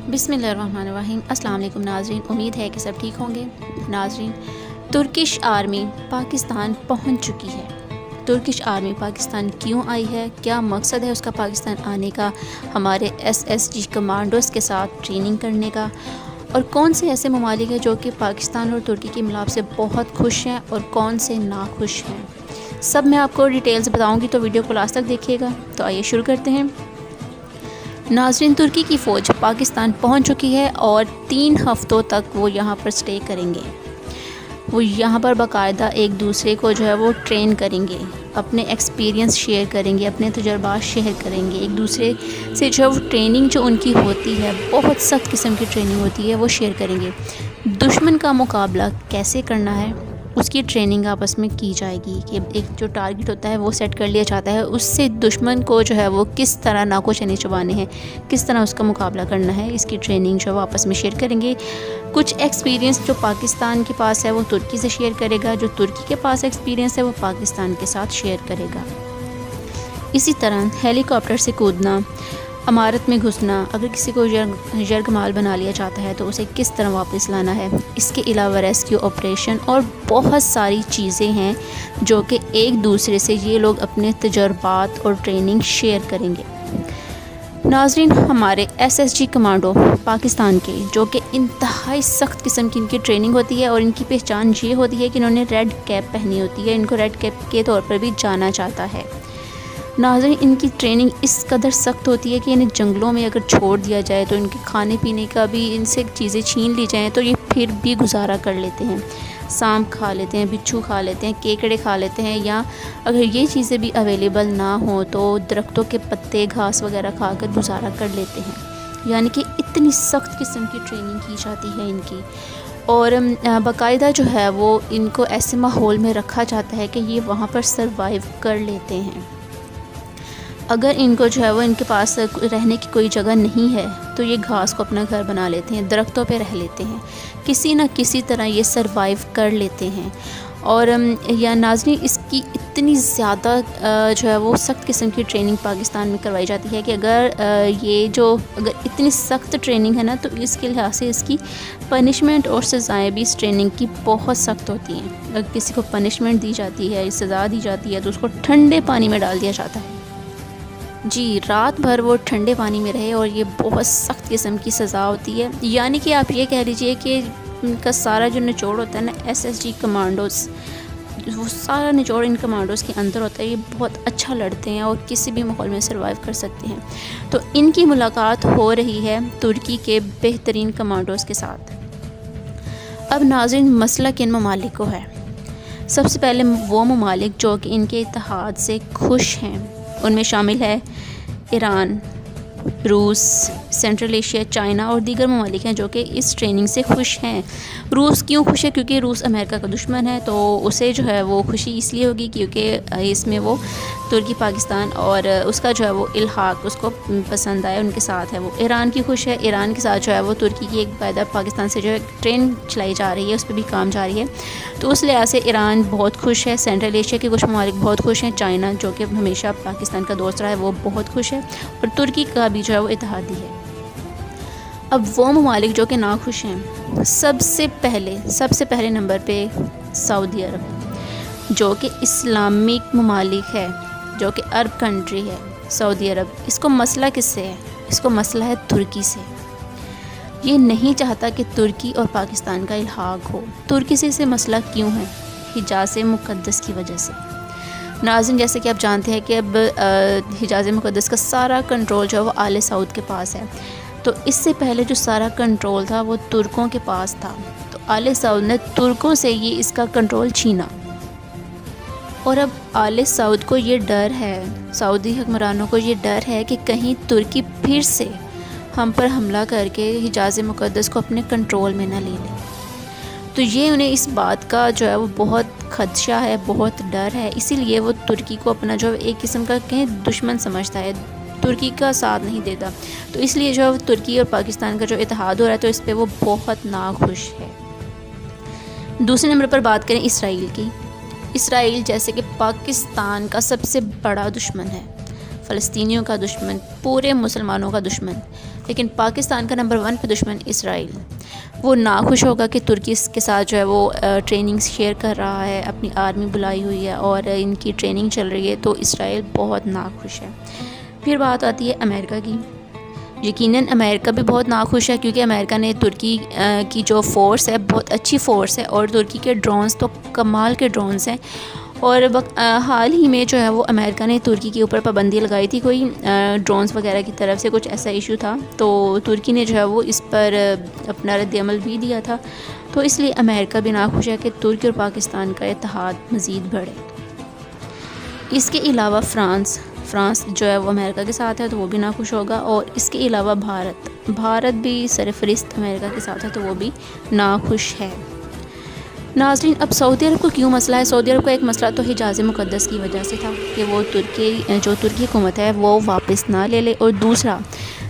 बिस्मिल्लाहिर्रहमानिर्रहीम। अस्सलाम वालेकुम नाज़रीन, उम्मीद है कि सब ठीक होंगे। नाज़रीन, तुर्किश आर्मी पाकिस्तान पहुंच चुकी है। तुर्किश आर्मी पाकिस्तान क्यों आई है, क्या मकसद है उसका पाकिस्तान आने का, हमारे SSG कमांडोज़ के साथ ट्रेनिंग करने का, और कौन से ऐसे ममालिक हैं जो कि पाकिस्तान और तुर्की के मिलाप से बहुत खुश हैं और कौन से नाखुश हैं, सब मैं आपको डिटेल्स बताऊंगी, तो वीडियो को लास्ट तक देखिएगा। तो आइए शुरू करते हैं। नाज़रीन, तुर्की की फ़ौज पाकिस्तान पहुंच चुकी है और 3 हफ़्तों तक वो यहाँ पर स्टे करेंगे। वो यहाँ पर बाकायदा एक दूसरे को जो है वो ट्रेन करेंगे, अपने एक्सपीरियंस शेयर करेंगे, अपने तजुर्बात शेयर करेंगे, एक दूसरे से जो वो ट्रेनिंग जो उनकी होती है, बहुत सख्त किस्म की ट्रेनिंग होती है, वो शेयर करेंगे। दुश्मन का मुकाबला कैसे करना है उसकी ट्रेनिंग आपस में की जाएगी कि एक जो टारगेट होता है वो सेट कर लिया जाता है, उससे दुश्मन को जो है वो किस तरह नाको चने चबाने हैं, किस तरह उसका मुकाबला करना है, इसकी ट्रेनिंग जो है वो आपस में शेयर करेंगे। कुछ एक्सपीरियंस जो पाकिस्तान के पास है वो तुर्की से शेयर करेगा, जो तुर्की के पास एक्सपीरियंस है वो पाकिस्तान के साथ शेयर करेगा। इसी तरह हेलीकॉप्टर से कूदना, इमारत में घुसना, अगर किसी को यरगमाल बना लिया जाता है तो उसे किस तरह वापस लाना है, इसके अलावा रेस्क्यू ऑपरेशन और बहुत सारी चीज़ें हैं जो कि एक दूसरे से ये लोग अपने तजुर्बात और ट्रेनिंग शेयर करेंगे। नाज़रीन, हमारे SSG कमांडो पाकिस्तान के, जो कि इंतहाई सख्त किस्म की इनकी ट्रेनिंग होती है और इनकी पहचान ये होती है कि इन्होंने रेड कैप पहनी होती है, इनको रेड कैप के तौर पर भी जाना जाता है। नाज़रीन, इनकी ट्रेनिंग इस कदर सख्त होती है कि इन्हें जंगलों में अगर छोड़ दिया जाए तो इनके खाने पीने का भी, इनसे चीज़ें छीन ली जाएँ तो ये फिर भी गुजारा कर लेते हैं। सांप खा लेते हैं, बिच्छू खा लेते हैं, केकड़े खा लेते हैं, या अगर ये चीज़ें भी अवेलेबल ना हो तो दरख्तों के पत्ते, घास वगैरह खाकर गुजारा कर लेते हैं। यानी कि इतनी सख्त किस्म की ट्रेनिंग की जाती है इनकी, और बाकायदा जो है वो इनको ऐसे माहौल में रखा जाता है कि ये वहाँ पर सरवाइव कर लेते हैं। अगर इनको जो है वो इनके पास रहने की कोई जगह नहीं है तो ये घास को अपना घर बना लेते हैं, दरख्तों पे रह लेते हैं, किसी न किसी तरह ये सरवाइव कर लेते हैं। और या नाज़रीन, इसकी इतनी ज़्यादा जो है वो सख्त किस्म की ट्रेनिंग पाकिस्तान में करवाई जाती है कि अगर इतनी सख्त ट्रेनिंग है ना, तो इसके लिहाज से इसकी पनिशमेंट और सज़ाएँ भी इस ट्रेनिंग की बहुत सख्त होती हैं। अगर किसी को पनिशमेंट दी जाती है, सज़ा दी जाती है, तो उसको ठंडे पानी में डाल दिया जाता है। जी, रात भर वो ठंडे पानी में रहे, और ये बहुत सख्त किस्म की सज़ा होती है। यानी कि आप ये कह लीजिए कि इनका सारा जो निचोड़ होता है ना, SSG कमांडोज़, वो सारा निचोड़ इन कमांडोज़ के अंदर होता है। ये बहुत अच्छा लड़ते हैं और किसी भी माहौल में सर्वाइव कर सकते हैं। तो इनकी मुलाकात हो रही है तुर्की के बेहतरीन कमांडोज़ के साथ। अब नाज़रीन, मसला किन ममालिक को है? सबसे पहले वो ममालिक जो कि इनके इत्तेहाद से खुश हैं, उनमें शामिल है ईरान, रूस, सेंट्रल एशिया, चाइना और दीगर ममालिक हैं जो कि इस ट्रेनिंग से खुश हैं। रूस क्यों खुश है? क्योंकि रूस अमेरिका का दुश्मन है, तो उसे जो है वो खुशी इसलिए होगी क्योंकि इसमें वो तुर्की, पाकिस्तान और उसका जो है वो इल्हाक उसको पसंद आया, उनके साथ है। वो ईरान की खुश है, ईरान के साथ जो है वो तुर्की की एक बाकायदा पाकिस्तान से जो है ट्रेन चलाई जा रही है, उस पर भी काम जारी है, तो उस लिहाज से ईरान बहुत खुश है। सेंट्रल एशिया के कुछ ममालिक बहुत खुश हैं। चाइना, जो कि हमेशा पाकिस्तान का दोस्त रहा है, वो बहुत खुश है, और तुर्की का भी जो है वो इत्तेहादी है। अब वो ममालिक जो कि नाखुश हैं, सबसे पहले नंबर पे सऊदी अरब, जो कि इस्लामिक ममालिक है, जो कि अरब कंट्री है सऊदी अरब। इसको मसला किससे है? इसको मसला है तुर्की से। ये नहीं चाहता कि तुर्की और पाकिस्तान का इल्हाक हो। तुर्की से इसे मसला क्यों है? हिजाज़ मुक़द्दस की वजह से। नाज़रीन, जैसे कि आप जानते हैं कि अब हिजाज़ मुक़द्दस का सारा कंट्रोल जो है वो आले सऊद के पास है। तो इससे पहले जो सारा कंट्रोल था वो तुर्कों के पास था, तो आले सऊद ने तुर्कों से ये इसका कंट्रोल छीना। और अब आले सऊद को ये डर है, सऊदी हुक्मरानों को ये डर है कि कहीं तुर्की फिर से हम पर हमला करके हिजाज़ मुक़द्दस को अपने कंट्रोल में ना ले ले। तो ये उन्हें इस बात का जो है वो बहुत खदशा है, बहुत डर है, इसीलिए वो तुर्की को अपना जो एक किस्म का कहीं दुश्मन समझता है, तुर्की का साथ नहीं देता। तो इसलिए जो है तुर्की और पाकिस्तान का जो इत्तेहाद हो रहा है, तो इस पर वो बहुत नाखुश है। दूसरे नंबर पर बात करें इसराइल की। इसराइल जैसे कि पाकिस्तान का सबसे बड़ा दुश्मन है, फ़लस्तीनियों का दुश्मन, पूरे मुसलमानों का दुश्मन। لیکن پاکستان کا نمبر 1 پہ دشمن اسرائیل، وہ ناخوش ہوگا کہ ترکی اس کے ساتھ جو ہے وہ ٹریننگ شیئر کر رہا ہے، اپنی آرمی بلائی ہوئی ہے اور ان کی ٹریننگ چل رہی ہے، تو اسرائیل بہت ناخوش ہے۔ پھر بات آتی ہے امریکہ کی۔ یقیناً امریکہ بھی بہت ناخوش ہے، کیونکہ امریکہ نے ترکی کی جو فورس ہے بہت اچھی فورس ہے، اور ترکی کے ڈرونز تو کمال کے ڈرونز ہیں، اور حال ہی میں جو ہے وہ امریکہ نے ترکی کے اوپر پابندی لگائی تھی، کوئی ڈرونز وغیرہ کی طرف سے کچھ ایسا ایشو تھا، تو ترکی نے جو ہے وہ اس پر اپنا رد عمل بھی دیا تھا، تو اس لیے امریکہ بھی ناخوش ہے کہ ترکی اور پاکستان کا اتحاد مزید بڑھے۔ اس کے علاوہ فرانس جو ہے وہ امریکہ کے ساتھ ہے، تو وہ بھی ناخوش ہوگا، اور اس کے علاوہ بھارت بھی سرفرست امریکہ کے ساتھ ہے، تو وہ بھی ناخوش ہے۔ ناظرین، اب سعودی عرب کو کیوں مسئلہ ہے؟ سعودی عرب کا ایک مسئلہ تو حجاز مقدس کی وجہ سے تھا کہ وہ ترکی حکومت ہے وہ واپس نہ لے لے، اور دوسرا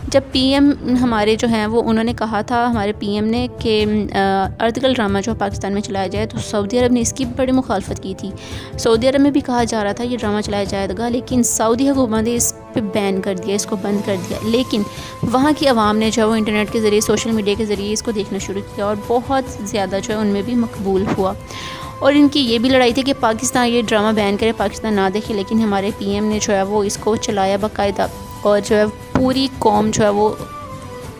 جب پی ایم ہمارے جو ہیں وہ انہوں نے کہا تھا، ہمارے پی ایم نے، کہ ارطغرل ڈرامہ جو پاکستان میں چلایا جائے، تو سعودی عرب نے اس کی بڑی مخالفت کی تھی۔ سعودی عرب میں بھی کہا جا رہا تھا یہ ڈرامہ چلایا جائے گا، لیکن سعودی حکومت نے اس پہ بین کر دیا، اس کو بند کر دیا، لیکن وہاں کی عوام نے جو ہے وہ انٹرنیٹ کے ذریعے، سوشل میڈیا کے ذریعے اس کو دیکھنا شروع کیا، اور بہت زیادہ جو ہے ان میں بھی مقبول ہوا، اور ان کی یہ بھی لڑائی تھی کہ پاکستان یہ ڈرامہ بین کرے، پاکستان نہ دیکھے، لیکن ہمارے پی ایم نے جو ہے وہ اس کو چلایا باقاعدہ، اور جو ہے پوری قوم جو ہے وہ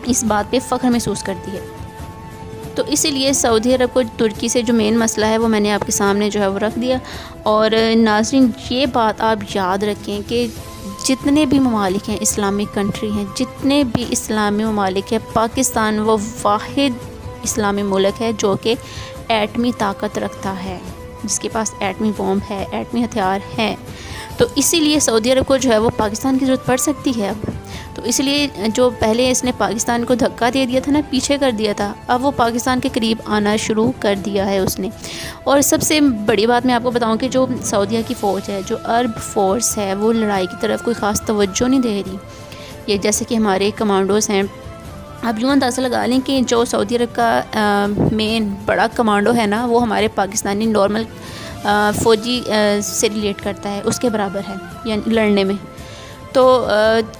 اس بات پہ فخر محسوس کرتی ہے۔ تو اسی لیے سعودی عرب کو ترکی سے جو مین مسئلہ ہے وہ میں نے آپ کے سامنے جو ہے وہ رکھ دیا۔ اور ناظرین، یہ بات آپ یاد رکھیں کہ جتنے بھی ممالک ہیں، اسلامک کنٹری ہیں، جتنے بھی اسلامی ممالک ہیں، پاکستان وہ واحد اسلامی ملک ہے جو کہ ایٹمی طاقت رکھتا ہے، جس کے پاس ایٹمی بوم ہے، ایٹمی ہتھیار ہے، تو اسی لیے سعودی عرب کو جو ہے وہ پاکستان کی ضرورت پڑ سکتی ہے اب۔ تو اس لیے جو پہلے اس نے پاکستان کو دھکا دے دیا تھا نا، پیچھے کر دیا تھا، اب وہ پاکستان کے قریب آنا شروع کر دیا ہے اس نے۔ اور سب سے بڑی بات میں آپ کو بتاؤں کہ جو سعودیہ کی فوج ہے، جو عرب فورس ہے، وہ لڑائی کی طرف کوئی خاص توجہ نہیں دے رہی۔ یہ جیسے کہ ہمارے کمانڈوز ہیں، آپ یوں اندازہ لگا لیں کہ جو سعودی عرب کا مین بڑا کمانڈو ہے نا، وہ ہمارے پاکستانی نارمل فوجی سے ریلیٹ کرتا ہے، اس کے برابر ہے یعنی لڑنے میں۔ تو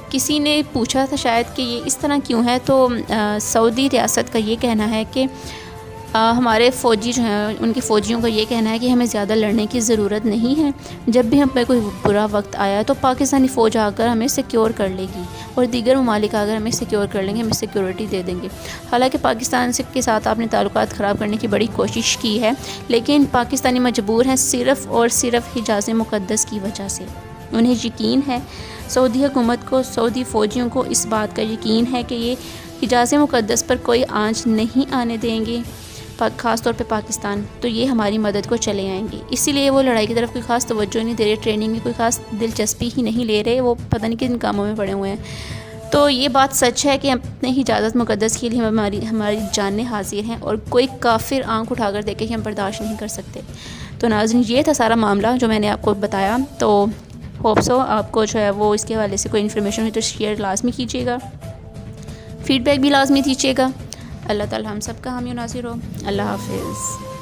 کسی نے پوچھا تھا شاید کہ یہ اس طرح کیوں ہے، تو سعودی ریاست کا یہ کہنا ہے کہ ہمارے فوجی جو ہیں، ان کے فوجیوں کا یہ کہنا ہے کہ ہمیں زیادہ لڑنے کی ضرورت نہیں ہے، جب بھی ہم پہ کوئی برا وقت آیا تو پاکستانی فوج آ کر ہمیں سیکیور کر لے گی، اور دیگر ممالک آ کر ہمیں سیکیور کر لیں گے، ہمیں سیکیورٹی دے دیں گے۔ حالانکہ پاکستان کے ساتھ آپ نے تعلقات خراب کرنے کی بڑی کوشش کی ہے، لیکن پاکستانی مجبور ہیں صرف اور صرف حجاز مقدس کی وجہ سے۔ انہیں یقین ہے، سعودی حکومت کو، سعودی فوجیوں کو اس بات کا یقین ہے کہ یہ حجاز مقدس پر کوئی آنچ نہیں آنے دیں گے، خاص طور پہ پاکستان، تو یہ ہماری مدد کو چلے آئیں گے۔ اسی لیے وہ لڑائی کی طرف کوئی خاص توجہ نہیں دے رہے، ٹریننگ میں کوئی خاص دلچسپی ہی نہیں لے رہے، وہ پتہ نہیں کن کاموں میں پڑے ہوئے ہیں۔ تو یہ بات سچ ہے کہ اپنے حجاز مقدس کے لیے ہماری جانیں حاضر ہیں، اور کوئی کافر آنکھ اٹھا کر دیکھے کہ ہم برداشت نہیں کر سکتے۔ تو ناظرین، یہ تھا سارا معاملہ جو میں نے آپ کو بتایا، تو ہوپ سو آپ کو جو ہے وہ اس کے حوالے سے کوئی انفارمیشن ہوئی تو شیئر لازمی کیجیے گا، فیڈ بیک بھی لازمی دیجیے گا۔ اللہ تعالی ہم سب کا حامی و ناصر ہو۔ اللہ حافظ۔